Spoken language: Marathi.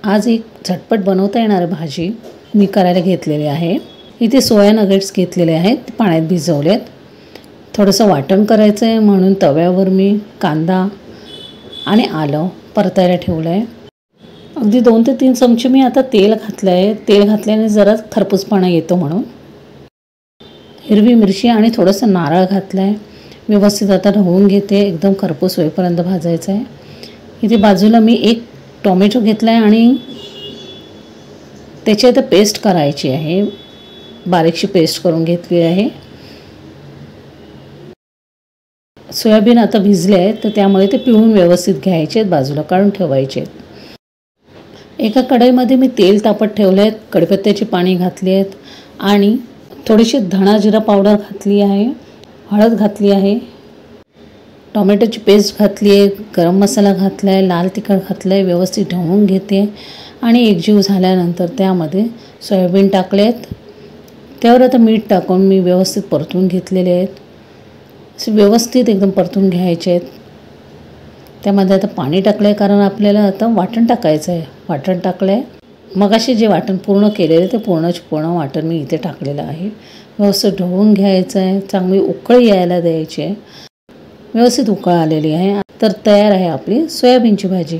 आज एक झटपट बनवता येणारी भाजी मी करायला घेतलेली आहे। इथे सोया नगेट्स घेतलेले आहेत, पाण्यात भिजवलेत। थोडंसं वाटण करायचं आहे म्हणून तव्यावर मी कांदा आणि आलं परतायला ठेवलं आहे। अगदी 2 ते 3 चमचे मी आता तेल घातलं आहे। तेल घातल्याने जरा खरपूसपणा येतो म्हणून। हिरवी मिरची आणि थोडंसं नारळ घातलं आहे। व्यवस्थित आता ढवळून घेते, एकदम खरपूस होईपर्यंत भाजायचं आहे। इथे बाजूला मी एक टोमॅटो घेतला आहे आणि त्याची आता पेस्ट करायची आहे। बारीकशी पेस्ट करून घेतली आहे। सोयाबीन आता भिजले आहेत तर त्यामुळे ते पिळून व्यवस्थित घ्यायचे, बाजूला काढून ठेवायचे। एका कढईमध्ये मी तेल तापत ठेवले आहेत, कढीपत्त्याची पाने घातली आहेत आणि थोडीशी धणा जिरा पावडर घातली आहे, हळद घातली आहे, टोमॅटोची पेस्ट घातली आहे, गरम मसाला घातला आहे, लाल तिखट घातलं आहे। व्यवस्थित ढवळून घेते आणि एकजीव झाल्यानंतर त्यामध्ये सोयाबीन टाकले आहेत। त्यावर आता मीठ टाकून मी व्यवस्थित परतून घेतलेले आहेत। असे व्यवस्थित एकदम परतून घ्यायचे आहेत। त्यामध्ये आता पाणी टाकलं आहे कारण आपल्याला आता वाटण टाकायचं आहे। वाटण टाकलं आहे, मगाशी जे वाटण पूर्ण केलेलं ते पूर्ण वाटण मी इथे टाकलेलं आहे। व्यवस्थित ढवळून घ्यायचं आहे, चांगली उकळी यायला द्यायची आहे। व्यवस्थित उकळ आलेली आहे तर तयार आहे आपली सोयाबीनची भाजी।